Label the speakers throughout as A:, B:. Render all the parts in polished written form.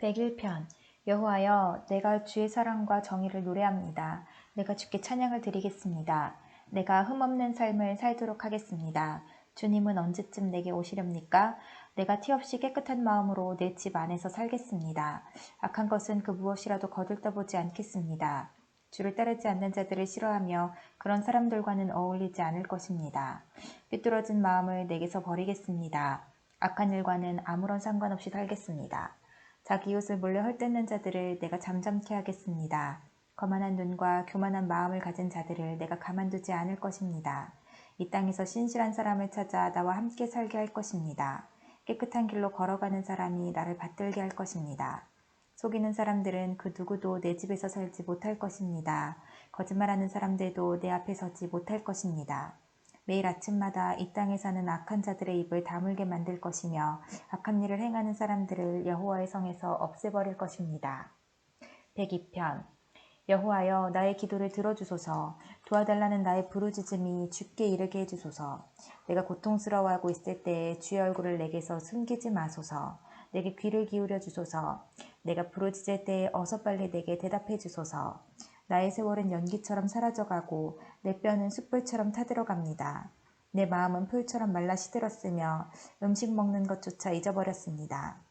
A: 101편 여호와여, 내가 주의 사랑과 정의를 노래합니다. 내가 주께 찬양을 드리겠습니다. 내가 흠없는 삶을 살도록 하겠습니다. 주님은 언제쯤 내게 오시렵니까? 내가 티없이 깨끗한 마음으로 내 집 안에서 살겠습니다. 악한 것은 그 무엇이라도 거들떠보지 않겠습니다. 주를 따르지 않는 자들을 싫어하며 그런 사람들과는 어울리지 않을 것입니다. 삐뚤어진 마음을 내게서 버리겠습니다. 악한 일과는 아무런 상관없이 살겠습니다. 자기 이웃을 몰래 헐뜯는 자들을 내가 잠잠케 하겠습니다. 거만한 눈과 교만한 마음을 가진 자들을 내가 가만두지 않을 것입니다. 이 땅에서 신실한 사람을 찾아 나와 함께 살게 할 것입니다. 깨끗한 길로 걸어가는 사람이 나를 받들게 할 것입니다. 속이는 사람들은 그 누구도 내 집에서 살지 못할 것입니다. 거짓말하는 사람들도 내 앞에 서지 못할 것입니다. 매일 아침마다 이 땅에 사는 악한 자들의 입을 다물게 만들 것이며 악한 일을 행하는 사람들을 여호와의 성에서 없애버릴 것입니다. 102편 여호와여, 나의 기도를 들어주소서. 도와달라는 나의 부르짖음이 주께 이르게 해주소서. 내가 고통스러워하고 있을 때에 주의 얼굴을 내게서 숨기지 마소서. 내게 귀를 기울여 주소서. 내가 부르짖을 때에 어서 빨리 내게 대답해 주소서. 나의 세월은 연기처럼 사라져가고 내 뼈는 숯불처럼 타들어갑니다. 내 마음은 풀처럼 말라 시들었으며 음식 먹는 것조차 잊어버렸습니다.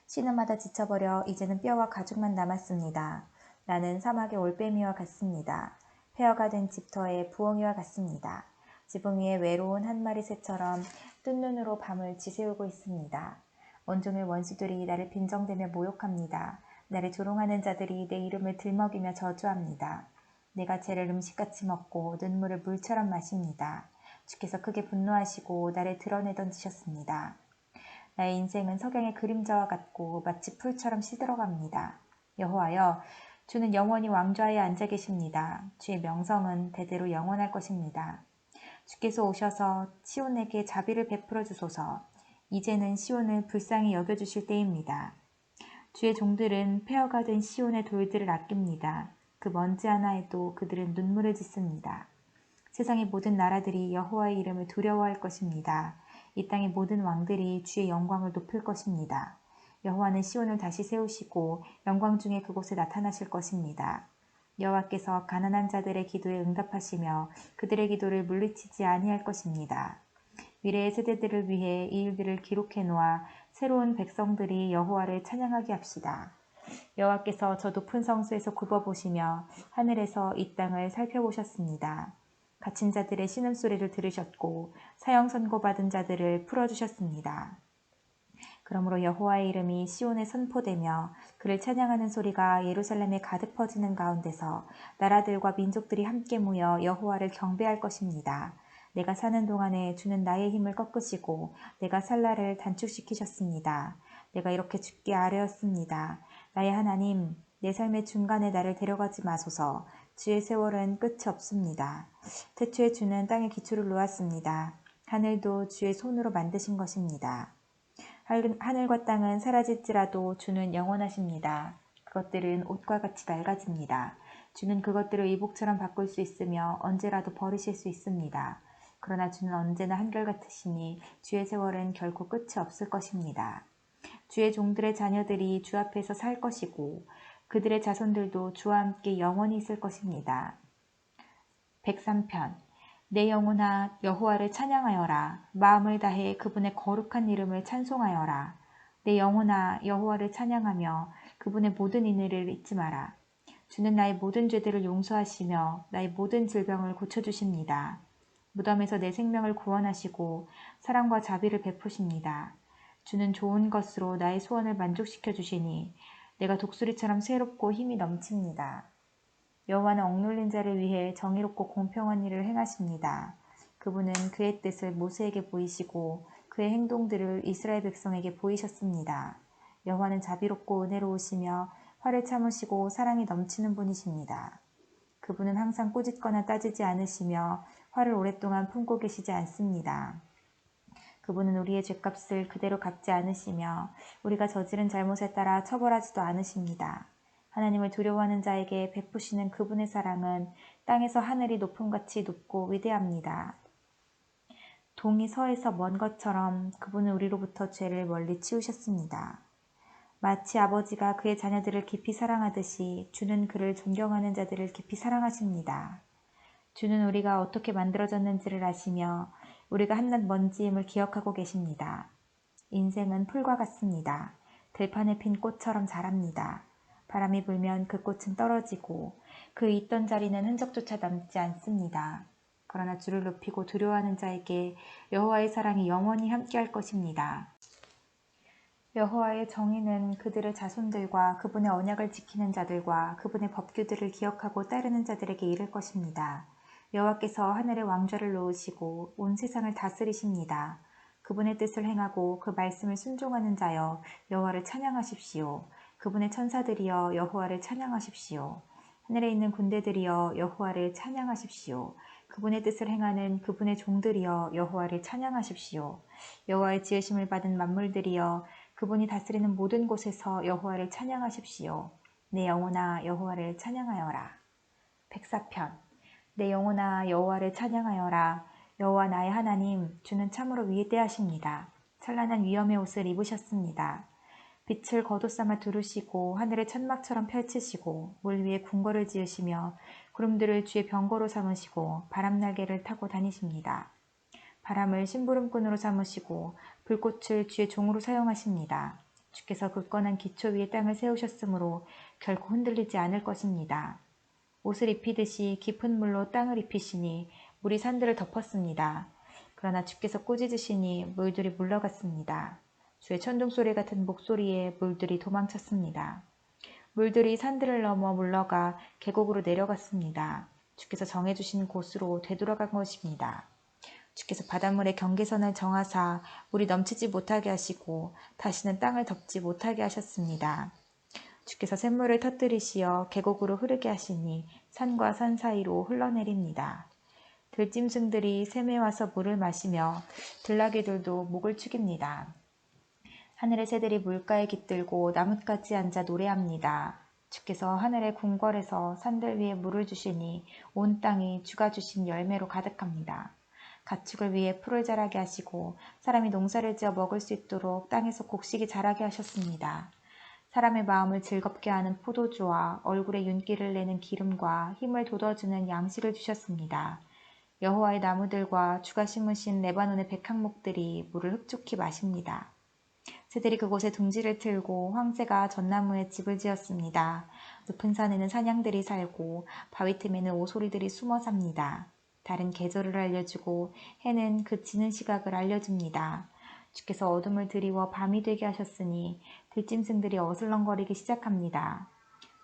A: 신음하다 지쳐버려 이제는 뼈와 가죽만 남았습니다. 나는 사막의 올빼미와 같습니다. 폐허가 된 집터의 부엉이와 같습니다. 지붕 위에 외로운 한 마리 새처럼 뜬 눈으로 밤을 지새우고 있습니다. 온종일 원수들이 나를 빈정대며 모욕합니다. 나를 조롱하는 자들이 내 이름을 들먹이며 저주합니다. 내가 죄를 음식같이 먹고 눈물을 물처럼 마십니다. 주께서 크게 분노하시고 나를 드러내던지셨습니다. 나의 인생은 석양의 그림자와 같고 마치 풀처럼 시들어갑니다. 여호와여, 주는 영원히 왕좌에 앉아 계십니다. 주의 명성은 대대로 영원할 것입니다. 주께서 오셔서 시온에게 자비를 베풀어 주소서. 이제는 시온을 불쌍히 여겨주실 때입니다. 주의 종들은 폐허가 된 시온의 돌들을 아낍니다. 그 먼지 하나에도 그들은 눈물을 짓습니다. 세상의 모든 나라들이 여호와의 이름을 두려워할 것입니다. 이 땅의 모든 왕들이 주의 영광을 높일 것입니다. 여호와는 시온을 다시 세우시고 영광 중에 그곳에 나타나실 것입니다. 여호와께서 가난한 자들의 기도에 응답하시며 그들의 기도를 물리치지 아니할 것입니다. 미래의 세대들을 위해 이 일들을 기록해 놓아 새로운 백성들이 여호와를 찬양하게 합시다. 여호와께서 저 높은 성수에서 굽어보시며 하늘에서 이 땅을 살펴보셨습니다. 갇힌 자들의 신음소리를 들으셨고 사형 선고받은 자들을 풀어주셨습니다. 그러므로 여호와의 이름이 시온에 선포되며 그를 찬양하는 소리가 예루살렘에 가득 퍼지는 가운데서 나라들과 민족들이 함께 모여 여호와를 경배할 것입니다. 내가 사는 동안에 주는 나의 힘을 꺾으시고 내가 살 날을 단축시키셨습니다. 내가 이렇게 죽게 아뢰었습니다. 나의 하나님, 내 삶의 중간에 나를 데려가지 마소서. 주의 세월은 끝이 없습니다. 태초에 주는 땅의 기초를 놓았습니다. 하늘도 주의 손으로 만드신 것입니다. 하늘과 땅은 사라질지라도 주는 영원하십니다. 그것들은 옷과 같이 낡아집니다. 주는 그것들을 의복처럼 바꿀 수 있으며 언제라도 버리실 수 있습니다. 그러나 주는 언제나 한결같으시니 주의 세월은 결코 끝이 없을 것입니다. 주의 종들의 자녀들이 주 앞에서 살 것이고 그들의 자손들도 주와 함께 영원히 있을 것입니다. 103편 내 영혼아, 여호와를 찬양하여라. 마음을 다해 그분의 거룩한 이름을 찬송하여라. 내 영혼아, 여호와를 찬양하며 그분의 모든 인의를 잊지 마라. 주는 나의 모든 죄들을 용서하시며 나의 모든 질병을 고쳐주십니다. 무덤에서 내 생명을 구원하시고 사랑과 자비를 베푸십니다. 주는 좋은 것으로 나의 소원을 만족시켜 주시니 내가 독수리처럼 새롭고 힘이 넘칩니다. 여호와는 억눌린 자를 위해 정의롭고 공평한 일을 행하십니다. 그분은 그의 뜻을 모세에게 보이시고 그의 행동들을 이스라엘 백성에게 보이셨습니다. 여호와는 자비롭고 은혜로우시며 화를 참으시고 사랑이 넘치는 분이십니다. 그분은 항상 꾸짖거나 따지지 않으시며 화를 오랫동안 품고 계시지 않습니다. 그분은 우리의 죗값을 그대로 갚지 않으시며 우리가 저지른 잘못에 따라 처벌하지도 않으십니다. 하나님을 두려워하는 자에게 베푸시는 그분의 사랑은 땅에서 하늘이 높음같이 높고 위대합니다. 동이 서에서 먼 것처럼 그분은 우리로부터 죄를 멀리 치우셨습니다. 마치 아버지가 그의 자녀들을 깊이 사랑하듯이 주는 그를 존경하는 자들을 깊이 사랑하십니다. 주는 우리가 어떻게 만들어졌는지를 아시며 우리가 한낱 먼지임을 기억하고 계십니다. 인생은 풀과 같습니다. 들판에 핀 꽃처럼 자랍니다. 바람이 불면 그 꽃은 떨어지고 그 있던 자리는 흔적조차 남지 않습니다. 그러나 주를 높이고 두려워하는 자에게 여호와의 사랑이 영원히 함께할 것입니다. 여호와의 정의는 그들의 자손들과 그분의 언약을 지키는 자들과 그분의 법규들을 기억하고 따르는 자들에게 이를 것입니다. 여호와께서 하늘에 왕좌를 놓으시고 온 세상을 다스리십니다. 그분의 뜻을 행하고 그 말씀을 순종하는 자여 여호와를 찬양하십시오. 그분의 천사들이여 여호와를 찬양하십시오. 하늘에 있는 군대들이여 여호와를 찬양하십시오. 그분의 뜻을 행하는 그분의 종들이여 여호와를 찬양하십시오. 여호와의 지으심을 받은 만물들이여 그분이 다스리는 모든 곳에서 여호와를 찬양하십시오. 내 영혼아 여호와를 찬양하여라. 백사편. 내 영혼아 여호와를 찬양하여라. 여호와 나의 하나님, 주는 참으로 위대하십니다. 찬란한 위엄의 옷을 입으셨습니다. 빛을 겉옷삼아 두르시고 하늘을 천막처럼 펼치시고 물 위에 궁궐을 지으시며 구름들을 주의 병거로 삼으시고 바람날개를 타고 다니십니다. 바람을 심부름꾼으로 삼으시고 불꽃을 주의 종으로 사용하십니다. 주께서 굳건한 기초 위에 땅을 세우셨으므로 결코 흔들리지 않을 것입니다. 옷을 입히듯이 깊은 물로 땅을 입히시니 물이 산들을 덮었습니다. 그러나 주께서 꾸짖으시니 물들이 물러갔습니다. 주의 천둥소리 같은 목소리에 물들이 도망쳤습니다. 물들이 산들을 넘어 물러가 계곡으로 내려갔습니다. 주께서 정해주신 곳으로 되돌아간 것입니다. 주께서 바닷물의 경계선을 정하사 물이 넘치지 못하게 하시고 다시는 땅을 덮지 못하게 하셨습니다. 주께서 샘물을 터뜨리시어 계곡으로 흐르게 하시니 산과 산 사이로 흘러내립니다. 들짐승들이 샘에 와서 물을 마시며 들나귀들도 목을 축입니다. 하늘의 새들이 물가에 깃들고 나뭇가지에 앉아 노래합니다. 주께서 하늘의 궁궐에서 산들 위에 물을 주시니 온 땅이 주가 주신 열매로 가득합니다. 가축을 위해 풀을 자라게 하시고 사람이 농사를 지어 먹을 수 있도록 땅에서 곡식이 자라게 하셨습니다. 사람의 마음을 즐겁게 하는 포도주와 얼굴에 윤기를 내는 기름과 힘을 돋워주는 양식을 주셨습니다. 여호와의 나무들과 주가 심으신 레바논의 백향목들이 물을 흡족히 마십니다. 새들이 그곳에 둥지를 틀고 황새가 전나무에 집을 지었습니다. 높은 산에는 사냥들이 살고 바위 틈에는 오소리들이 숨어 삽니다. 달은 계절을 알려주고 해는 그 지는 시각을 알려줍니다. 주께서 어둠을 드리워 밤이 되게 하셨으니 들짐승들이 어슬렁거리기 시작합니다.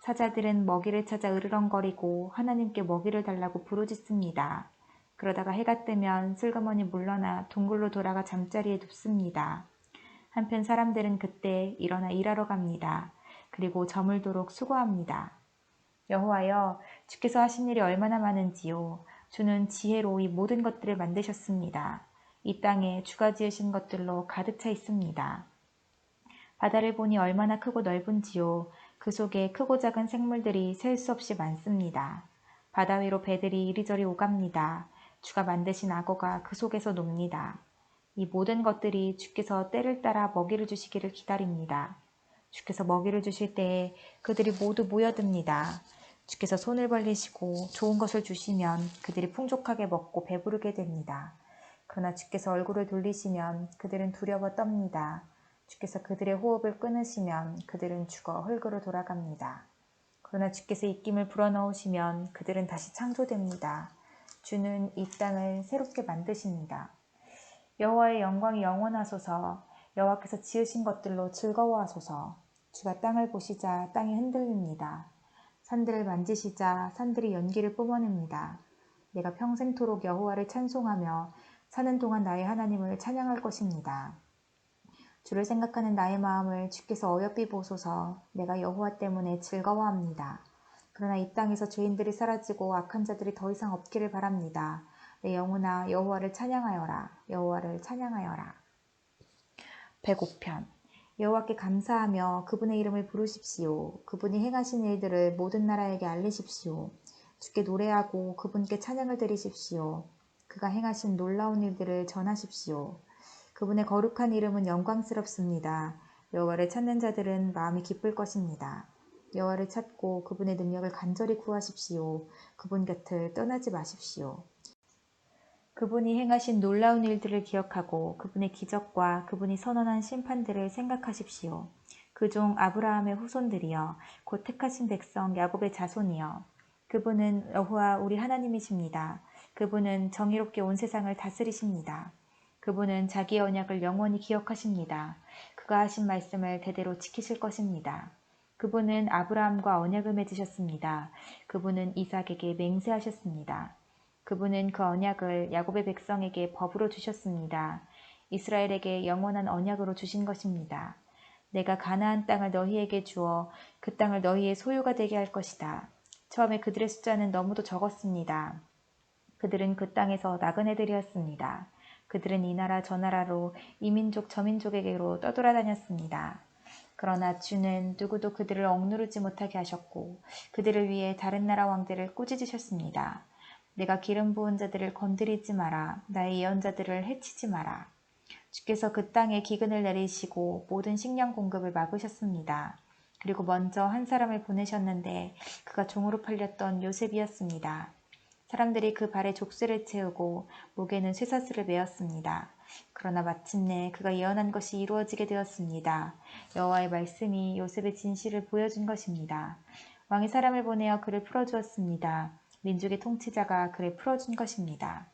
A: 사자들은 먹이를 찾아 으르렁거리고 하나님께 먹이를 달라고 부르짖습니다. 그러다가 해가 뜨면 슬그머니 물러나 동굴로 돌아가 잠자리에 눕습니다. 한편 사람들은 그때 일어나 일하러 갑니다. 그리고 저물도록 수고합니다. 여호와여, 주께서 하신 일이 얼마나 많은지요. 주는 지혜로 이 모든 것들을 만드셨습니다. 이 땅에 주가 지으신 것들로 가득 차 있습니다. 바다를 보니 얼마나 크고 넓은지요. 그 속에 크고 작은 생물들이 셀 수 없이 많습니다. 바다 위로 배들이 이리저리 오갑니다. 주가 만드신 악어가 그 속에서 놉니다. 이 모든 것들이 주께서 때를 따라 먹이를 주시기를 기다립니다. 주께서 먹이를 주실 때에 그들이 모두 모여듭니다. 주께서 손을 벌리시고 좋은 것을 주시면 그들이 풍족하게 먹고 배부르게 됩니다. 그러나 주께서 얼굴을 돌리시면 그들은 두려워 떱니다. 주께서 그들의 호흡을 끊으시면 그들은 죽어 흙으로 돌아갑니다. 그러나 주께서 입김을 불어넣으시면 그들은 다시 창조됩니다. 주는 이 땅을 새롭게 만드십니다. 여호와의 영광이 영원하소서. 여호와께서 지으신 것들로 즐거워하소서. 주가 땅을 보시자 땅이 흔들립니다. 산들을 만지시자 산들이 연기를 뿜어냅니다. 내가 평생토록 여호와를 찬송하며 사는 동안 나의 하나님을 찬양할 것입니다. 주를 생각하는 나의 마음을 주께서 어여삐 보소서. 내가 여호와 때문에 즐거워합니다. 그러나 이 땅에서 죄인들이 사라지고 악한 자들이 더 이상 없기를 바랍니다. 내 영혼아 여호와를 찬양하여라. 여호와를 찬양하여라. 105편. 여호와께 감사하며 그분의 이름을 부르십시오. 그분이 행하신 일들을 모든 나라에게 알리십시오. 주께 노래하고 그분께 찬양을 드리십시오. 그가 행하신 놀라운 일들을 전하십시오. 그분의 거룩한 이름은 영광스럽습니다. 여호와를 찾는 자들은 마음이 기쁠 것입니다. 여호와를 찾고 그분의 능력을 간절히 구하십시오. 그분 곁을 떠나지 마십시오. 그분이 행하신 놀라운 일들을 기억하고 그분의 기적과 그분이 선언한 심판들을 생각하십시오. 그 종 아브라함의 후손들이여 곧 택하신 백성 야곱의 자손이여 그분은 여호와 우리 하나님이십니다. 그분은 정의롭게 온 세상을 다스리십니다. 그분은 자기의 언약을 영원히 기억하십니다. 그가 하신 말씀을 대대로 지키실 것입니다. 그분은 아브라함과 언약을 맺으셨습니다. 그분은 이삭에게 맹세하셨습니다. 그분은 그 언약을 야곱의 백성에게 법으로 주셨습니다. 이스라엘에게 영원한 언약으로 주신 것입니다. 내가 가나안 땅을 너희에게 주어 그 땅을 너희의 소유가 되게 할 것이다. 처음에 그들의 숫자는 너무도 적었습니다. 그들은 그 땅에서 나그네들이었습니다. 그들은 이 나라 저 나라로 이 민족 저 민족에게로 떠돌아다녔습니다. 그러나 주는 누구도 그들을 억누르지 못하게 하셨고 그들을 위해 다른 나라 왕들을 꾸짖으셨습니다. 내가 기름 부은 자들을 건드리지 마라. 나의 예언자들을 해치지 마라. 주께서 그 땅에 기근을 내리시고 모든 식량 공급을 막으셨습니다. 그리고 먼저 한 사람을 보내셨는데 그가 종으로 팔렸던 요셉이었습니다. 사람들이 그 발에 족쇄를 채우고 목에는 쇠사슬을 메었습니다. 그러나 마침내 그가 예언한 것이 이루어지게 되었습니다. 여호와의 말씀이 요셉의 진실을 보여준 것입니다. 왕이 사람을 보내어 그를 풀어주었습니다. 민족의 통치자가 그를 풀어준 것입니다.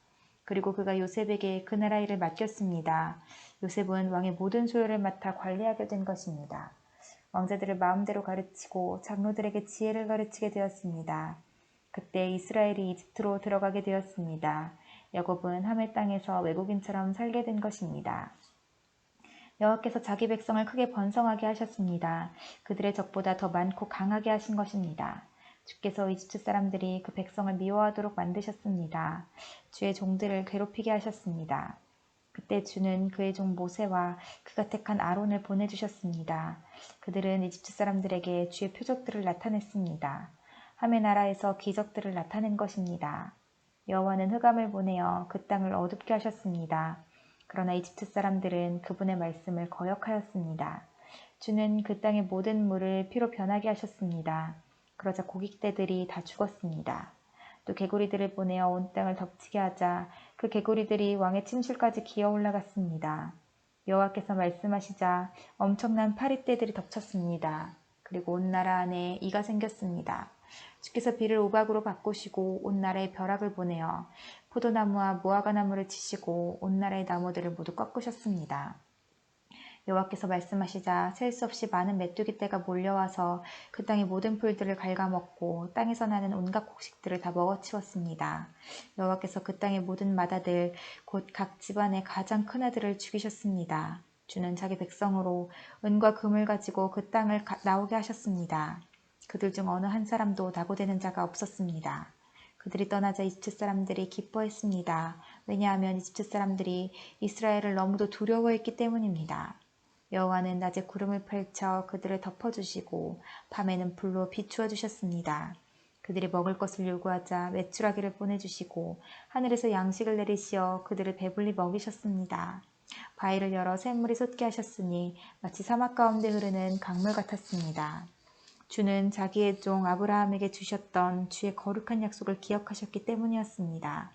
A: 그리고 그가 요셉에게 그 나라 일을 맡겼습니다. 요셉은 왕의 모든 소유를 맡아 관리하게 된 것입니다. 왕자들을 마음대로 가르치고 장로들에게 지혜를 가르치게 되었습니다. 그때 이스라엘이 이집트로 들어가게 되었습니다. 야곱은 함의 땅에서 외국인처럼 살게 된 것입니다. 여호와께서 자기 백성을 크게 번성하게 하셨습니다. 그들의 적보다 더 많고 강하게 하신 것입니다. 주께서 이집트 사람들이 그 백성을 미워하도록 만드셨습니다. 주의 종들을 괴롭히게 하셨습니다. 그때 주는 그의 종 모세와 그가 택한 아론을 보내주셨습니다. 그들은 이집트 사람들에게 주의 표적들을 나타냈습니다. 함의 나라에서 기적들을 나타낸 것입니다. 여호와는 흑암을 보내어 그 땅을 어둡게 하셨습니다. 그러나 이집트 사람들은 그분의 말씀을 거역하였습니다. 주는 그 땅의 모든 물을 피로 변하게 하셨습니다. 그러자 고깃대들이 다 죽었습니다. 또 개구리들을 보내어 온 땅을 덮치게 하자 그 개구리들이 왕의 침실까지 기어 올라갔습니다. 여호와께서 말씀하시자 엄청난 파리떼들이 덮쳤습니다. 그리고 온 나라 안에 이가 생겼습니다. 주께서 비를 우박으로 바꾸시고 온 나라에 벼락을 보내어 포도나무와 무화과나무를 치시고 온 나라의 나무들을 모두 꺾으셨습니다. 여호와께서 말씀하시자 셀 수 없이 많은 메뚜기떼가 몰려와서 그 땅의 모든 풀들을 갉아먹고 땅에서 나는 온갖 곡식들을 다 먹어치웠습니다. 여호와께서 그 땅의 모든 마다들 곧 각 집안의 가장 큰 아들을 죽이셨습니다. 주는 자기 백성으로 은과 금을 가지고 그 땅을 나오게 하셨습니다. 그들 중 어느 한 사람도 나고되는 자가 없었습니다. 그들이 떠나자 이집트 사람들이 기뻐했습니다. 왜냐하면 이집트 사람들이 이스라엘을 너무도 두려워했기 때문입니다. 여호와는 낮에 구름을 펼쳐 그들을 덮어주시고 밤에는 불로 비추어 주셨습니다. 그들이 먹을 것을 요구하자 메추라기를 보내주시고 하늘에서 양식을 내리시어 그들을 배불리 먹이셨습니다. 바위를 열어 샘물이 솟게 하셨으니 마치 사막 가운데 흐르는 강물 같았습니다. 주는 자기의 종 아브라함에게 주셨던 주의 거룩한 약속을 기억하셨기 때문이었습니다.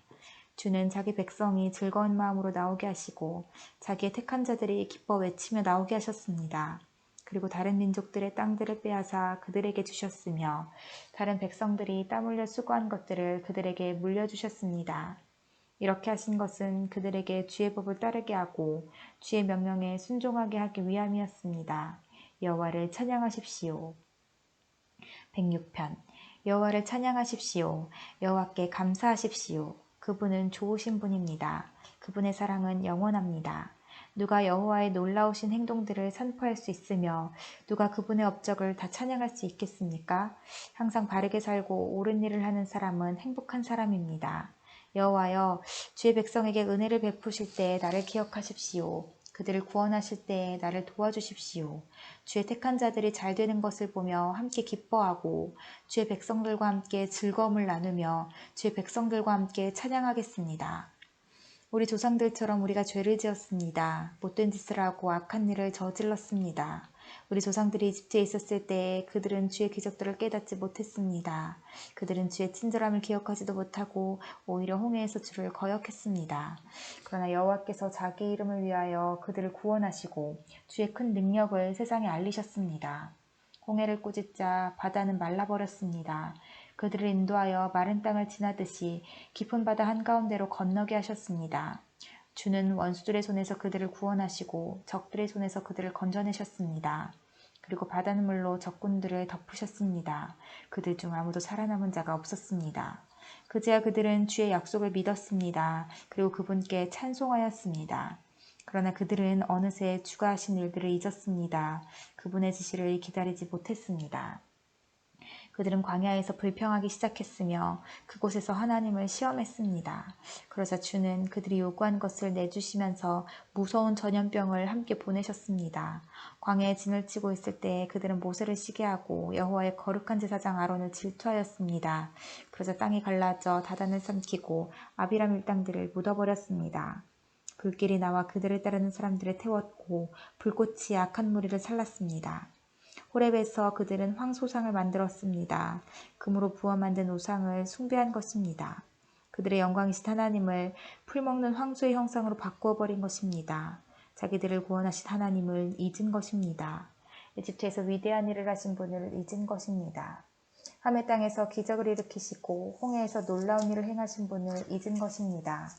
A: 주는 자기 백성이 즐거운 마음으로 나오게 하시고 자기의 택한 자들이 기뻐 외치며 나오게 하셨습니다. 그리고 다른 민족들의 땅들을 빼앗아 그들에게 주셨으며 다른 백성들이 땀 흘려 수고한 것들을 그들에게 물려주셨습니다. 이렇게 하신 것은 그들에게 주의 법을 따르게 하고 주의 명령에 순종하게 하기 위함이었습니다. 여호와를 찬양하십시오. 106편 여호와를 찬양하십시오. 여호와께 감사하십시오. 그분은 좋으신 분입니다. 그분의 사랑은 영원합니다. 누가 여호와의 놀라우신 행동들을 선포할 수 있으며 누가 그분의 업적을 다 찬양할 수 있겠습니까? 항상 바르게 살고 옳은 일을 하는 사람은 행복한 사람입니다. 여호와여, 주의 백성에게 은혜를 베푸실 때 나를 기억하십시오. 그들을 구원하실 때 나를 도와주십시오. 주의 택한 자들이 잘 되는 것을 보며 함께 기뻐하고 주의 백성들과 함께 즐거움을 나누며 주의 백성들과 함께 찬양하겠습니다. 우리 조상들처럼 우리가 죄를 지었습니다. 못된 짓을 하고 악한 일을 저질렀습니다. 우리 조상들이 이집트에 있었을 때 그들은 주의 기적들을 깨닫지 못했습니다. 그들은 주의 친절함을 기억하지도 못하고 오히려 홍해에서 주를 거역했습니다. 그러나 여호와께서 자기 이름을 위하여 그들을 구원하시고 주의 큰 능력을 세상에 알리셨습니다. 홍해를 꾸짖자 바다는 말라버렸습니다. 그들을 인도하여 마른 땅을 지나듯이 깊은 바다 한가운데로 건너게 하셨습니다. 주는 원수들의 손에서 그들을 구원하시고 적들의 손에서 그들을 건져내셨습니다. 그리고 바다는 물로 적군들을 덮으셨습니다. 그들 중 아무도 살아남은 자가 없었습니다. 그제야 그들은 주의 약속을 믿었습니다. 그리고 그분께 찬송하였습니다. 그러나 그들은 어느새 주가 하신 일들을 잊었습니다. 그분의 지시를 기다리지 못했습니다. 그들은 광야에서 불평하기 시작했으며 그곳에서 하나님을 시험했습니다. 그러자 주는 그들이 요구한 것을 내주시면서 무서운 전염병을 함께 보내셨습니다. 광야에 진을 치고 있을 때 그들은 모세를 시기하고 여호와의 거룩한 제사장 아론을 질투하였습니다. 그러자 땅이 갈라져 다단을 삼키고 아비람 일당들을 묻어버렸습니다. 불길이 나와 그들을 따르는 사람들을 태웠고 불꽃이 악한 무리를 살랐습니다. 호렙에서 그들은 황소상을 만들었습니다. 금으로 부어 만든 우상을 숭배한 것입니다. 그들의 영광이신 하나님을 풀먹는 황소의 형상으로 바꾸어 버린 것입니다. 자기들을 구원하신 하나님을 잊은 것입니다. 이집트에서 위대한 일을 하신 분을 잊은 것입니다. 함의 땅에서 기적을 일으키시고 홍해에서 놀라운 일을 행하신 분을 잊은 것입니다.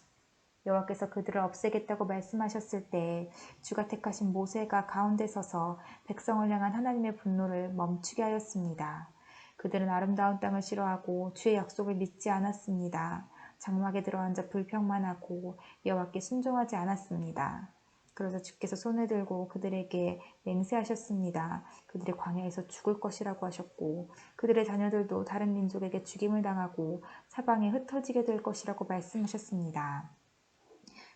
A: 여호와께서 그들을 없애겠다고 말씀하셨을 때 주가 택하신 모세가 가운데 서서 백성을 향한 하나님의 분노를 멈추게 하였습니다. 그들은 아름다운 땅을 싫어하고 주의 약속을 믿지 않았습니다. 장막에 들어앉아 불평만 하고 여호와께 순종하지 않았습니다. 그러자 주께서 손을 들고 그들에게 맹세하셨습니다. 그들의 광야에서 죽을 것이라고 하셨고 그들의 자녀들도 다른 민족에게 죽임을 당하고 사방에 흩어지게 될 것이라고 말씀하셨습니다.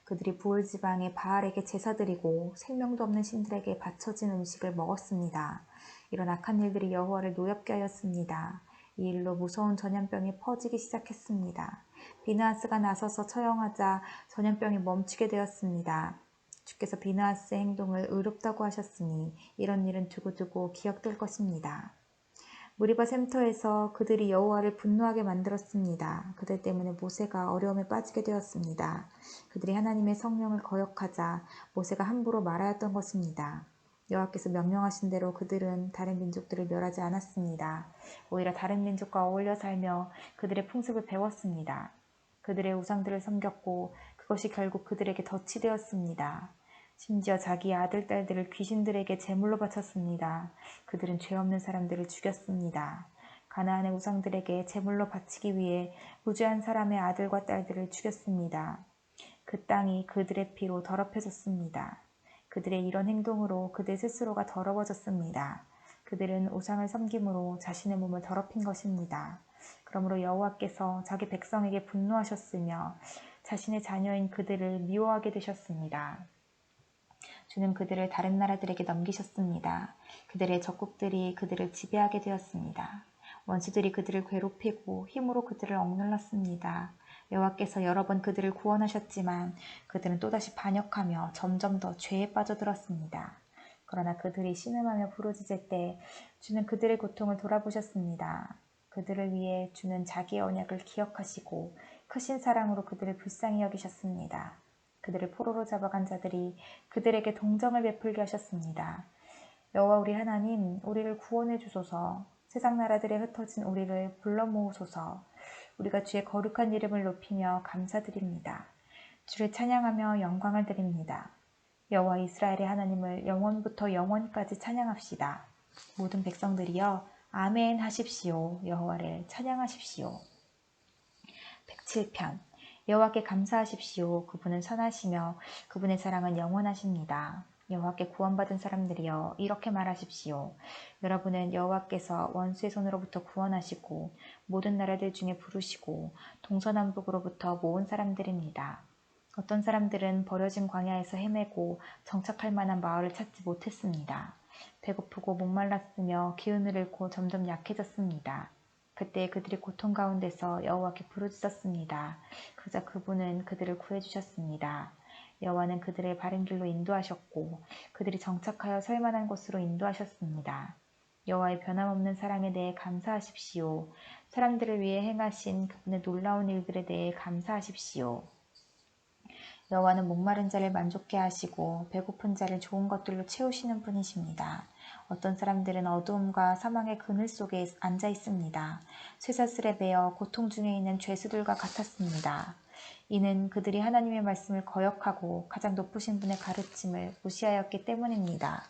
A: 그들이 부을지방의 바알에게 제사드리고 생명도 없는 신들에게 바쳐진 음식을 먹었습니다. 이런 악한 일들이 여호와를 노엽게 하였습니다. 이 일로 무서운 전염병이 퍼지기 시작했습니다. 비느하스가 나서서 처형하자 전염병이 멈추게 되었습니다. 주께서 비느하스의 행동을 의롭다고 하셨으니 이런 일은 두고두고 기억될 것입니다. 무리바 샘터에서 그들이 여호와를 분노하게 만들었습니다. 그들 때문에 모세가 어려움에 빠지게 되었습니다. 그들이 하나님의 성령을 거역하자 모세가 함부로 말하였던 것입니다. 여호와께서 명령하신 대로 그들은 다른 민족들을 멸하지 않았습니다. 오히려 다른 민족과 어울려 살며 그들의 풍습을 배웠습니다. 그들의 우상들을 섬겼고 그것이 결국 그들에게 덫이 되었습니다. 심지어 자기 아들, 딸들을 귀신들에게 제물로 바쳤습니다. 그들은 죄 없는 사람들을 죽였습니다. 가나안의 우상들에게 제물로 바치기 위해 무죄한 사람의 아들과 딸들을 죽였습니다. 그 땅이 그들의 피로 더럽혀졌습니다. 그들의 이런 행동으로 그들 스스로가 더러워졌습니다. 그들은 우상을 섬김으로 자신의 몸을 더럽힌 것입니다. 그러므로 여호와께서 자기 백성에게 분노하셨으며 자신의 자녀인 그들을 미워하게 되셨습니다. 주는 그들을 다른 나라들에게 넘기셨습니다. 그들의 적국들이 그들을 지배하게 되었습니다. 원수들이 그들을 괴롭히고 힘으로 그들을 억눌렀습니다. 여호와께서 여러 번 그들을 구원하셨지만 그들은 또다시 반역하며 점점 더 죄에 빠져들었습니다. 그러나 그들이 신음하며 부르짖을 때 주는 그들의 고통을 돌아보셨습니다. 그들을 위해 주는 자기의 언약을 기억하시고 크신 사랑으로 그들을 불쌍히 여기셨습니다. 그들을 포로로 잡아간 자들이 그들에게 동정을 베풀게 하셨습니다. 여호와 우리 하나님, 우리를 구원해 주소서. 세상 나라들에 흩어진 우리를 불러 모으소서. 우리가 주의 거룩한 이름을 높이며 감사드립니다. 주를 찬양하며 영광을 드립니다. 여호와 이스라엘의 하나님을 영원부터 영원까지 찬양합시다. 모든 백성들이여 아멘 하십시오. 여호와를 찬양하십시오. 107편 여호와께 감사하십시오. 그분은 선하시며 그분의 사랑은 영원하십니다. 여호와께 구원받은 사람들이여 이렇게 말하십시오. 여러분은 여호와께서 원수의 손으로부터 구원하시고 모든 나라들 중에 부르시고 동서남북으로부터 모은 사람들입니다. 어떤 사람들은 버려진 광야에서 헤매고 정착할 만한 마을을 찾지 못했습니다. 배고프고 목말랐으며 기운을 잃고 점점 약해졌습니다. 그때 그들이 고통 가운데서 여호와께 부르짖었습니다. 그러자 그분은 그들을 구해주셨습니다. 여호와는 그들을 바른 길로 인도하셨고 그들이 정착하여 설 만한 곳으로 인도하셨습니다. 여호와의 변함없는 사랑에 대해 감사하십시오. 사람들을 위해 행하신 그분의 놀라운 일들에 대해 감사하십시오. 여호와는 목마른 자를 만족케 하시고 배고픈 자를 좋은 것들로 채우시는 분이십니다. 어떤 사람들은 어두움과 사망의 그늘 속에 앉아 있습니다. 쇠사슬에 매여 고통 중에 있는 죄수들과 같았습니다. 이는 그들이 하나님의 말씀을 거역하고 가장 높으신 분의 가르침을 무시하였기 때문입니다.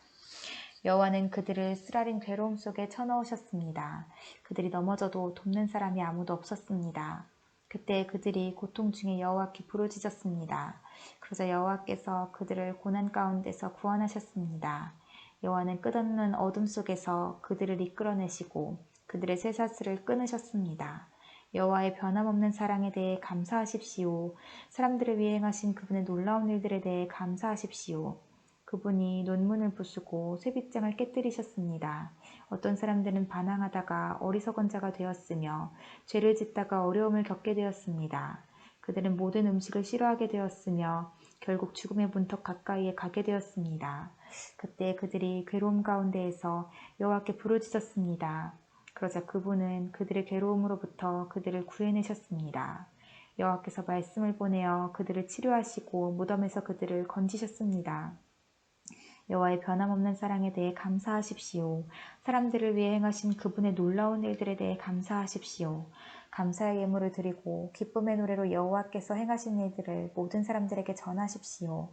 A: 여호와는 그들을 쓰라린 괴로움 속에 쳐넣으셨습니다. 그들이 넘어져도 돕는 사람이 아무도 없었습니다. 그때 그들이 고통 중에 여호와께 부르짖었습니다. 그러자 여호와께서 그들을 고난 가운데서 구원하셨습니다. 여호와는 끝없는 어둠 속에서 그들을 이끌어내시고 그들의 쇠사슬을 끊으셨습니다. 여호와의 변함없는 사랑에 대해 감사하십시오. 사람들을 위해 행하신 그분의 놀라운 일들에 대해 감사하십시오. 그분이 논문을 부수고 쇠빗장을 깨뜨리셨습니다. 어떤 사람들은 반항하다가 어리석은 자가 되었으며 죄를 짓다가 어려움을 겪게 되었습니다. 그들은 모든 음식을 싫어하게 되었으며 결국 죽음의 문턱 가까이에 가게 되었습니다. 그때 그들이 괴로움 가운데에서 여호와께 부르짖었습니다. 그러자 그분은 그들의 괴로움으로부터 그들을 구해내셨습니다. 여호와께서 말씀을 보내어 그들을 치료하시고 무덤에서 그들을 건지셨습니다. 여호와의 변함없는 사랑에 대해 감사하십시오. 사람들을 위해 행하신 그분의 놀라운 일들에 대해 감사하십시오. 감사의 예물을 드리고 기쁨의 노래로 여호와께서 행하신 일들을 모든 사람들에게 전하십시오.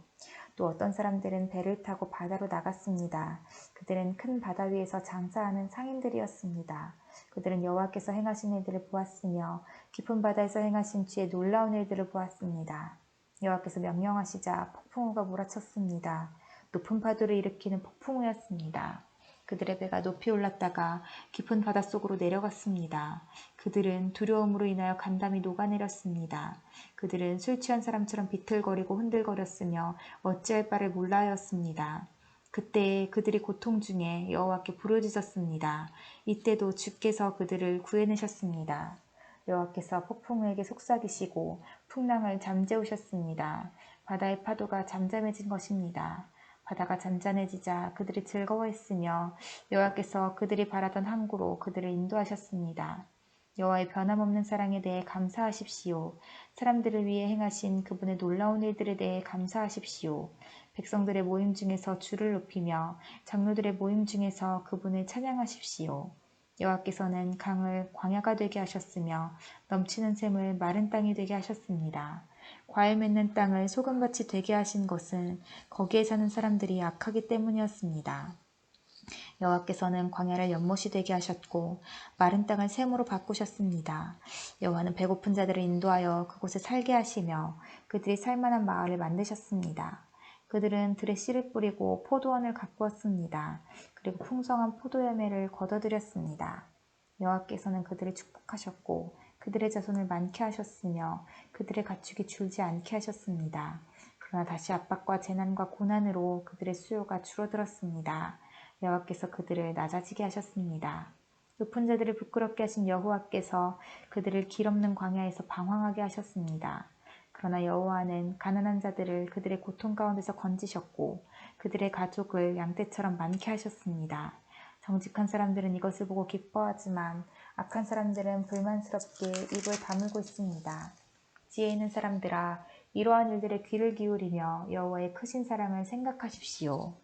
A: 또 어떤 사람들은 배를 타고 바다로 나갔습니다. 그들은 큰 바다 위에서 장사하는 상인들이었습니다. 그들은 여호와께서 행하신 일들을 보았으며 깊은 바다에서 행하신 주의 놀라운 일들을 보았습니다. 여호와께서 명령하시자 폭풍우가 몰아쳤습니다. 높은 파도를 일으키는 폭풍우였습니다. 그들의 배가 높이 올랐다가 깊은 바닷속으로 내려갔습니다. 그들은 두려움으로 인하여 간담이 녹아내렸습니다. 그들은 술 취한 사람처럼 비틀거리고 흔들거렸으며 어찌할 바를 몰라 하였습니다. 그때 그들이 고통 중에 여호와께 부르짖었습니다. 이때도 주께서 그들을 구해내셨습니다. 여호와께서 폭풍우에게 속삭이시고 풍랑을 잠재우셨습니다. 바다의 파도가 잠잠해진 것입니다. 바다가 잔잔해지자 그들이 즐거워했으며 여호와께서 그들이 바라던 항구로 그들을 인도하셨습니다. 여호와의 변함없는 사랑에 대해 감사하십시오. 사람들을 위해 행하신 그분의 놀라운 일들에 대해 감사하십시오. 백성들의 모임 중에서 주를 높이며 장로들의 모임 중에서 그분을 찬양하십시오. 여호와께서는 강을 광야가 되게 하셨으며 넘치는 샘을 마른 땅이 되게 하셨습니다. 과일 맺는 땅을 소금같이 되게 하신 것은 거기에 사는 사람들이 악하기 때문이었습니다. 여호와께서는 광야를 연못이 되게 하셨고 마른 땅을 샘으로 바꾸셨습니다. 여호와는 배고픈 자들을 인도하여 그곳에 살게 하시며 그들이 살만한 마을을 만드셨습니다. 그들은 들에 씨를 뿌리고 포도원을 가꾸었습니다. 그리고 풍성한 포도 열매를 거둬들였습니다. 여호와께서는 그들을 축복하셨고 그들의 자손을 많게 하셨으며 그들의 가축이 줄지 않게 하셨습니다. 그러나 다시 압박과 재난과 고난으로 그들의 수요가 줄어들었습니다. 여호와께서 그들을 낮아지게 하셨습니다. 높은 자들을 부끄럽게 하신 여호와께서 그들을 길 없는 광야에서 방황하게 하셨습니다. 그러나 여호와는 가난한 자들을 그들의 고통 가운데서 건지셨고 그들의 가족을 양떼처럼 많게 하셨습니다. 정직한 사람들은 이것을 보고 기뻐하지만 악한 사람들은 불만스럽게 입을 다물고 있습니다. 지혜 있는 사람들아, 이러한 일들에 귀를 기울이며 여호와의 크신 사랑을 생각하십시오.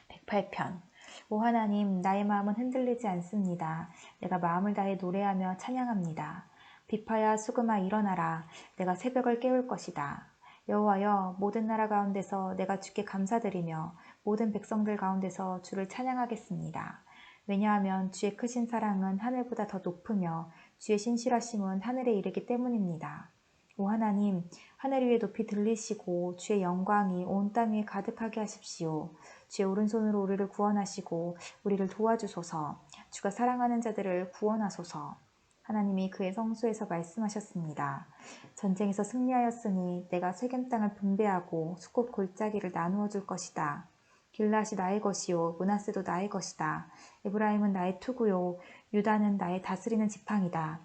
A: 108편. 오 하나님, 나의 마음은 흔들리지 않습니다. 내가 마음을 다해 노래하며 찬양합니다. 비파야 수금아 일어나라. 내가 새벽을 깨울 것이다. 여호와여, 모든 나라 가운데서 내가 주께 감사드리며 모든 백성들 가운데서 주를 찬양하겠습니다. 왜냐하면 주의 크신 사랑은 하늘보다 더 높으며 주의 신실하심은 하늘에 이르기 때문입니다. 오 하나님, 하늘 위에 높이 들리시고 주의 영광이 온 땅 위에 가득하게 하십시오. 주의 오른손으로 우리를 구원하시고 우리를 도와주소서. 주가 사랑하는 자들을 구원하소서. 하나님이 그의 성소에서 말씀하셨습니다. 전쟁에서 승리하였으니 내가 세겜 땅을 분배하고 수꽃 골짜기를 나누어 줄 것이다. 길앗이 나의 것이요 므낫세도 나의 것이다. 에브라임은 나의 투구요 유다는 나의 다스리는 지팡이다.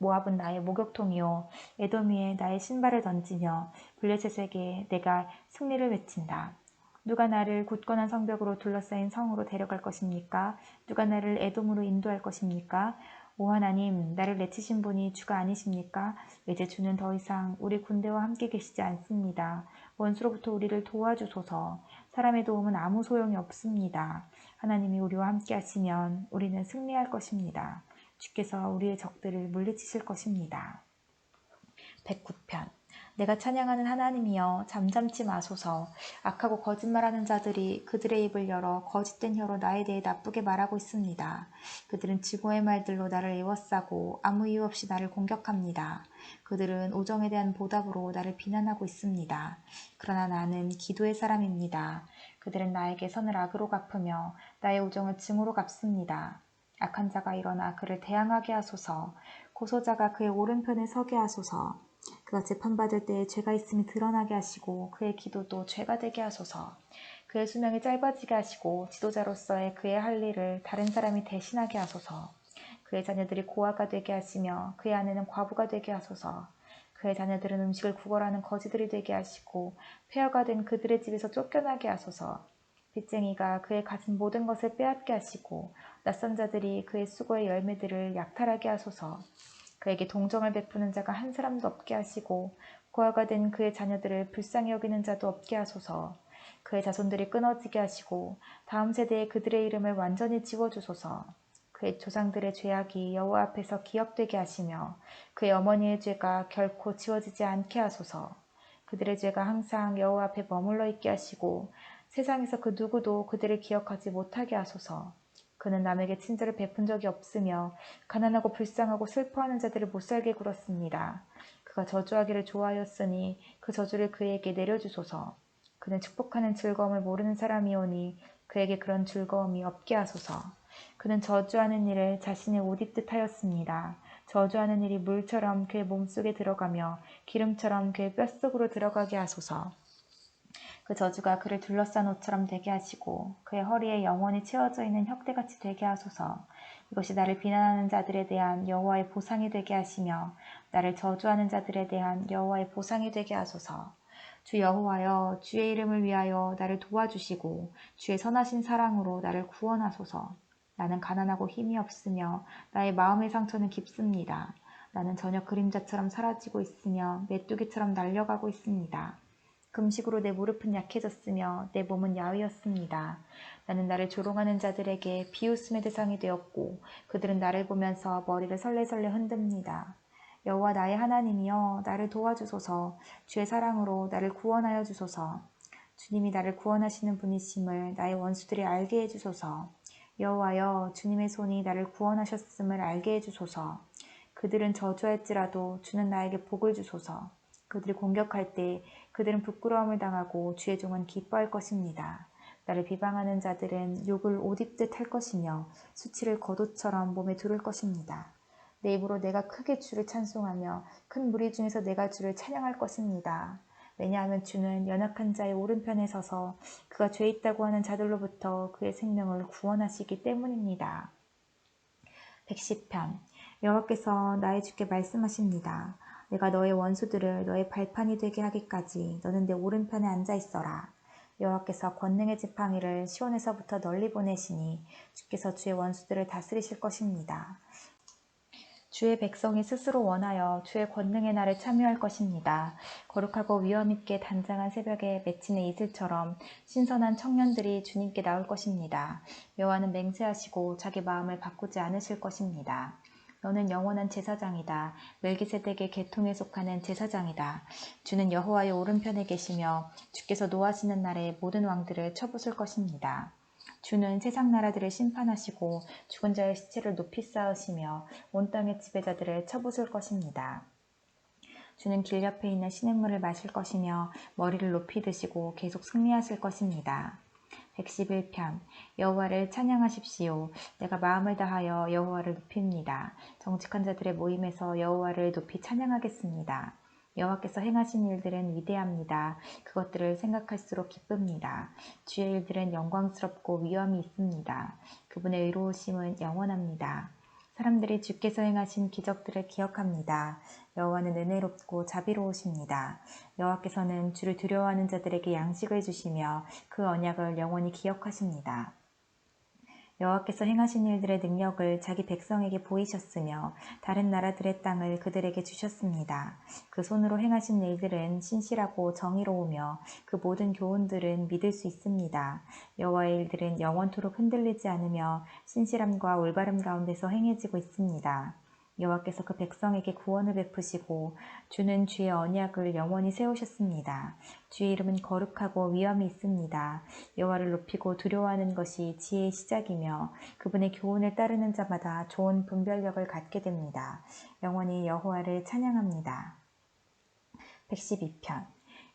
A: 모압은 나의 목욕통이요 에돔 위에 나의 신발을 던지며 블레셋에게 내가 승리를 외친다. 누가 나를 굳건한 성벽으로 둘러싸인 성으로 데려갈 것입니까? 누가 나를 에돔으로 인도할 것입니까? 오 하나님, 나를 내치신 분이 주가 아니십니까? 이제 주는 더 이상 우리 군대와 함께 계시지 않습니다. 원수로부터 우리를 도와주소서. 사람의 도움은 아무 소용이 없습니다. 하나님이 우리와 함께 하시면 우리는 승리할 것입니다. 주께서 우리의 적들을 물리치실 것입니다. 109편. 내가 찬양하는 하나님이여 잠잠치 마소서. 악하고 거짓말하는 자들이 그들의 입을 열어 거짓된 혀로 나에 대해 나쁘게 말하고 있습니다. 그들은 증오의 말들로 나를 에워싸고 아무 이유 없이 나를 공격합니다. 그들은 오정에 대한 보답으로 나를 비난하고 있습니다. 그러나 나는 기도의 사람입니다. 그들은 나에게 선을 악으로 갚으며 나의 오정을 증오로 갚습니다. 악한 자가 일어나 그를 대항하게 하소서. 고소자가 그의 오른편에 서게 하소서. 그가 재판받을 때에 죄가 있음이 드러나게 하시고 그의 기도도 죄가 되게 하소서. 그의 수명이 짧아지게 하시고 지도자로서의 그의 할 일을 다른 사람이 대신하게 하소서. 그의 자녀들이 고아가 되게 하시며 그의 아내는 과부가 되게 하소서. 그의 자녀들은 음식을 구걸하는 거지들이 되게 하시고 폐허가 된 그들의 집에서 쫓겨나게 하소서. 빚쟁이가 그의 가진 모든 것을 빼앗게 하시고 낯선 자들이 그의 수고의 열매들을 약탈하게 하소서. 그에게 동정을 베푸는 자가 한 사람도 없게 하시고 고아가 된 그의 자녀들을 불쌍히 여기는 자도 없게 하소서. 그의 자손들이 끊어지게 하시고 다음 세대에 그들의 이름을 완전히 지워주소서. 그의 조상들의 죄악이 여호와 앞에서 기억되게 하시며 그의 어머니의 죄가 결코 지워지지 않게 하소서. 그들의 죄가 항상 여호와 앞에 머물러 있게 하시고 세상에서 그 누구도 그들을 기억하지 못하게 하소서. 그는 남에게 친절을 베푼 적이 없으며 가난하고 불쌍하고 슬퍼하는 자들을 못살게 굴었습니다. 그가 저주하기를 좋아하였으니 그 저주를 그에게 내려주소서. 그는 축복하는 즐거움을 모르는 사람이오니 그에게 그런 즐거움이 없게 하소서. 그는 저주하는 일을 자신의 옷 입듯 하였습니다. 저주하는 일이 물처럼 그의 몸속에 들어가며 기름처럼 그의 뼛속으로 들어가게 하소서. 그 저주가 그를 둘러싼 옷처럼 되게 하시고 그의 허리에 영원히 채워져 있는 혁대같이 되게 하소서. 이것이 나를 비난하는 자들에 대한 여호와의 보상이 되게 하시며 나를 저주하는 자들에 대한 여호와의 보상이 되게 하소서. 주 여호와여, 주의 이름을 위하여 나를 도와주시고 주의 선하신 사랑으로 나를 구원하소서. 나는 가난하고 힘이 없으며 나의 마음의 상처는 깊습니다. 나는 저녁 그림자처럼 사라지고 있으며 메뚜기처럼 날려가고 있습니다. 금식으로 내 무릎은 약해졌으며 내 몸은 야위었습니다. 나는 나를 조롱하는 자들에게 비웃음의 대상이 되었고 그들은 나를 보면서 머리를 설레설레 흔듭니다. 여호와 나의 하나님이여, 나를 도와주소서. 주의 사랑으로 나를 구원하여 주소서. 주님이 나를 구원하시는 분이심을 나의 원수들이 알게 해주소서. 여호와여, 주님의 손이 나를 구원하셨음을 알게 해주소서. 그들은 저주할지라도 주는 나에게 복을 주소서. 그들이 공격할 때 그들은 부끄러움을 당하고 주의 종은 기뻐할 것입니다. 나를 비방하는 자들은 욕을 옷 입듯 할 것이며 수치를 겉옷처럼 몸에 두를 것입니다. 내 입으로 내가 크게 주를 찬송하며 큰 무리 중에서 내가 주를 찬양할 것입니다. 왜냐하면 주는 연약한 자의 오른편에 서서 그가 죄 있다고 하는 자들로부터 그의 생명을 구원하시기 때문입니다. 110편. 여호와께서 나의 주께 말씀하십니다. 내가 너의 원수들을 너의 발판이 되게 하기까지 너는 내 오른편에 앉아 있어라. 여호와께서 권능의 지팡이를 시온에서부터 널리 보내시니 주께서 주의 원수들을 다스리실 것입니다. 주의 백성이 스스로 원하여 주의 권능의 날에 참여할 것입니다. 거룩하고 위엄있게 단장한 새벽에 맺힌의 이슬처럼 신선한 청년들이 주님께 나올 것입니다. 여호와는 맹세하시고 자기 마음을 바꾸지 않으실 것입니다. 너는 영원한 제사장이다. 멜기세덱의 계통에 속하는 제사장이다. 주는 여호와의 오른편에 계시며 주께서 노하시는 날에 모든 왕들을 쳐부술 것입니다. 주는 세상 나라들을 심판하시고 죽은 자의 시체를 높이 쌓으시며 온 땅의 지배자들을 쳐부술 것입니다. 주는 길 옆에 있는 시냇물을 마실 것이며 머리를 높이 드시고 계속 승리하실 것입니다. 111편. 여호와를 찬양하십시오. 내가 마음을 다하여 여호와를 높입니다. 정직한 자들의 모임에서 여호와를 높이 찬양하겠습니다. 여호와께서 행하신 일들은 위대합니다. 그것들을 생각할수록 기쁩니다. 주의 일들은 영광스럽고 위엄이 있습니다. 그분의 의로우심은 영원합니다. 사람들이 주께서 행하신 기적들을 기억합니다. 여호와는 은혜롭고 자비로우십니다. 여호와께서는 주를 두려워하는 자들에게 양식을 주시며 그 언약을 영원히 기억하십니다. 여호와께서 행하신 일들의 능력을 자기 백성에게 보이셨으며 다른 나라들의 땅을 그들에게 주셨습니다. 그 손으로 행하신 일들은 신실하고 정의로우며 그 모든 교훈들은 믿을 수 있습니다. 여호와의 일들은 영원토록 흔들리지 않으며 신실함과 올바름 가운데서 행해지고 있습니다. 여호와께서 그 백성에게 구원을 베푸시고 주는 주의 언약을 영원히 세우셨습니다. 주의 이름은 거룩하고 위엄이 있습니다. 여호와를 높이고 두려워하는 것이 지혜의 시작이며 그분의 교훈을 따르는 자마다 좋은 분별력을 갖게 됩니다. 영원히 여호와를 찬양합니다. 112편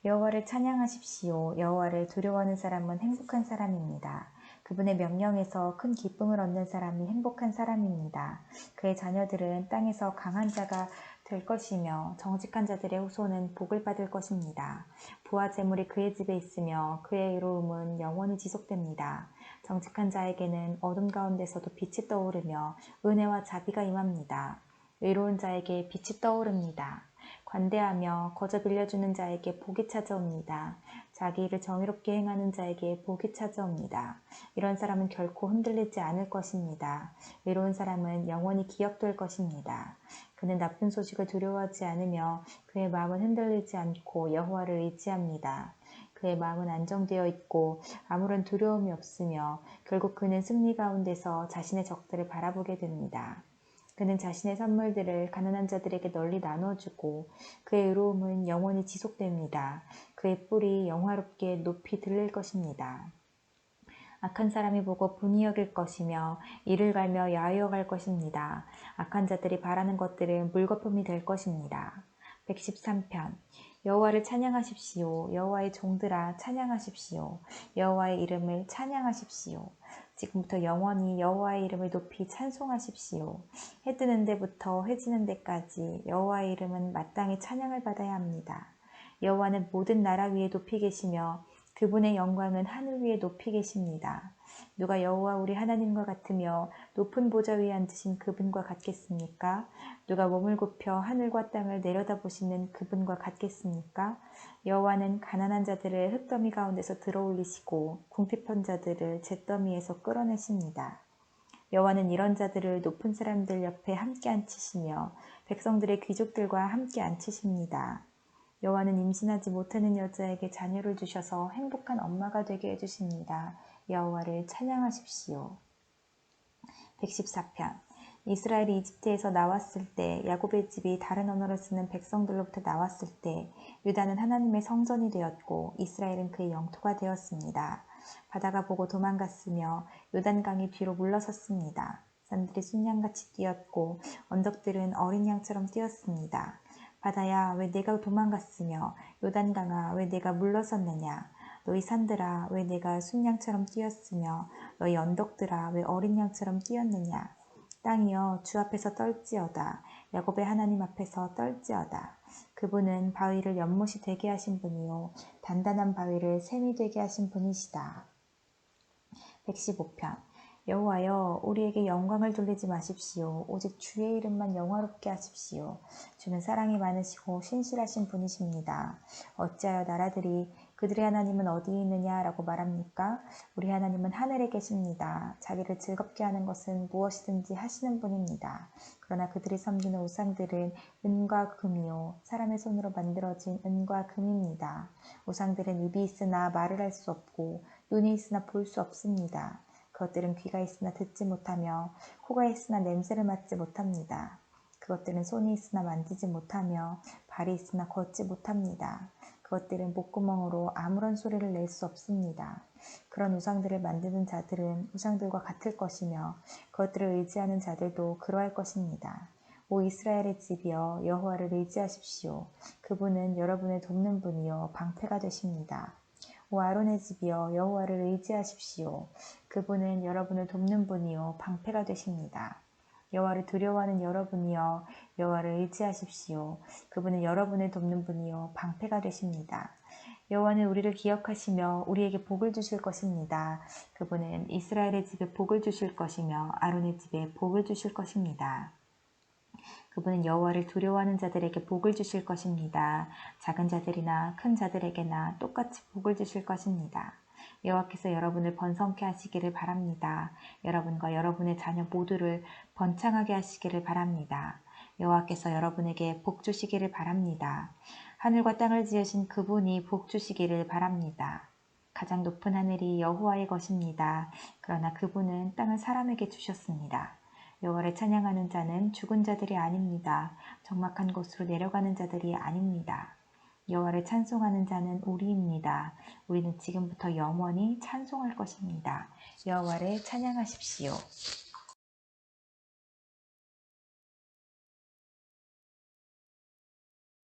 A: 여호와를 찬양하십시오. 여호와를 두려워하는 사람은 행복한 사람입니다. 그분의 명령에서 큰 기쁨을 얻는 사람이 행복한 사람입니다. 그의 자녀들은 땅에서 강한 자가 될 것이며 정직한 자들의 후손은 복을 받을 것입니다. 부와 재물이 그의 집에 있으며 그의 의로움은 영원히 지속됩니다. 정직한 자에게는 어둠 가운데서도 빛이 떠오르며 은혜와 자비가 임합니다. 의로운 자에게 빛이 떠오릅니다. 관대하며 거저 빌려주는 자에게 복이 찾아옵니다. 자기 일을 정의롭게 행하는 자에게 복이 찾아옵니다. 이런 사람은 결코 흔들리지 않을 것입니다. 의로운 사람은 영원히 기억될 것입니다. 그는 나쁜 소식을 두려워하지 않으며 그의 마음은 흔들리지 않고 여호와를 의지합니다. 그의 마음은 안정되어 있고 아무런 두려움이 없으며 결국 그는 승리 가운데서 자신의 적들을 바라보게 됩니다. 그는 자신의 선물들을 가난한 자들에게 널리 나눠주고 그의 의로움은 영원히 지속됩니다. 그의 뿔이 영화롭게 높이 들릴 것입니다. 악한 사람이 보고 분이 여길 것이며 이를 갈며 야유어 갈 것입니다. 악한 자들이 바라는 것들은 물거품이 될 것입니다. 113편 여호와를 찬양하십시오. 여호와의 종들아 찬양하십시오. 여호와의 이름을 찬양하십시오. 지금부터 영원히 여호와의 이름을 높이 찬송하십시오. 해 뜨는 데부터 해 지는 데까지 여호와의 이름은 마땅히 찬양을 받아야 합니다. 여호와는 모든 나라 위에 높이 계시며 그분의 영광은 하늘 위에 높이 계십니다. 누가 여호와 우리 하나님과 같으며 높은 보좌 위에 앉으신 그분과 같겠습니까? 누가 몸을 굽혀 하늘과 땅을 내려다보시는 그분과 같겠습니까? 여호와는 가난한 자들을 흙더미 가운데서 들어올리시고 궁핍한 자들을 잿더미에서 끌어내십니다. 여호와는 이런 자들을 높은 사람들 옆에 함께 앉히시며 백성들의 귀족들과 함께 앉히십니다. 여호와는 임신하지 못하는 여자에게 자녀를 주셔서 행복한 엄마가 되게 해주십니다. 여호와를 찬양하십시오. 114편 이스라엘이 이집트에서 나왔을 때 야곱의 집이 다른 언어를 쓰는 백성들로부터 나왔을 때 유다는 하나님의 성전이 되었고 이스라엘은 그의 영토가 되었습니다. 바다가 보고 도망갔으며 요단강이 뒤로 물러섰습니다. 산들이 순양같이 뛰었고 언덕들은 어린 양처럼 뛰었습니다. 바다야 왜 내가 도망갔으며 요단강아 왜 내가 물러섰느냐. 너희 산들아 왜 내가 순양처럼 뛰었으며 너희 언덕들아 왜 어린 양처럼 뛰었느냐. 땅이여 주 앞에서 떨지어다. 야곱의 하나님 앞에서 떨지어다. 그분은 바위를 연못이 되게 하신 분이요 단단한 바위를 샘이 되게 하신 분이시다. 115편 여호와여 우리에게 영광을 돌리지 마십시오. 오직 주의 이름만 영화롭게 하십시오. 주는 사랑이 많으시고 신실하신 분이십니다. 어찌하여 나라들이 그들의 하나님은 어디에 있느냐라고 말합니까? 우리 하나님은 하늘에 계십니다. 자기를 즐겁게 하는 것은 무엇이든지 하시는 분입니다. 그러나 그들이 섬기는 우상들은 은과 금이요 사람의 손으로 만들어진 은과 금입니다. 우상들은 입이 있으나 말을 할 수 없고 눈이 있으나 볼 수 없습니다. 그것들은 귀가 있으나 듣지 못하며 코가 있으나 냄새를 맡지 못합니다. 그것들은 손이 있으나 만지지 못하며 발이 있으나 걷지 못합니다. 그것들은 목구멍으로 아무런 소리를 낼 수 없습니다. 그런 우상들을 만드는 자들은 우상들과 같을 것이며 그것들을 의지하는 자들도 그러할 것입니다. 오 이스라엘의 집이여 여호와를 의지하십시오. 그분은 여러분을 돕는 분이요 방패가 되십니다. 오 아론의 집이여 여호와를 의지하십시오. 그분은 여러분을 돕는 분이요 방패가 되십니다. 여호와를 두려워하는 여러분이여 여호와를 의지하십시오. 그분은 여러분을 돕는 분이요 방패가 되십니다. 여호와는 우리를 기억하시며 우리에게 복을 주실 것입니다. 그분은 이스라엘의 집에 복을 주실 것이며 아론의 집에 복을 주실 것입니다. 그분은 여호와를 두려워하는 자들에게 복을 주실 것입니다. 작은 자들이나 큰 자들에게나 똑같이 복을 주실 것입니다. 여호와께서 여러분을 번성케 하시기를 바랍니다. 여러분과 여러분의 자녀 모두를 번창하게 하시기를 바랍니다. 여호와께서 여러분에게 복 주시기를 바랍니다. 하늘과 땅을 지으신 그분이 복 주시기를 바랍니다. 가장 높은 하늘이 여호와의 것입니다. 그러나 그분은 땅을 사람에게 주셨습니다. 여호와를 찬양하는 자는 죽은 자들이 아닙니다. 적막한 곳으로 내려가는 자들이 아닙니다. 여호와를 찬송하는 자는 우리입니다. 우리는 지금부터 영원히 찬송할 것입니다. 여호와를 찬양하십시오.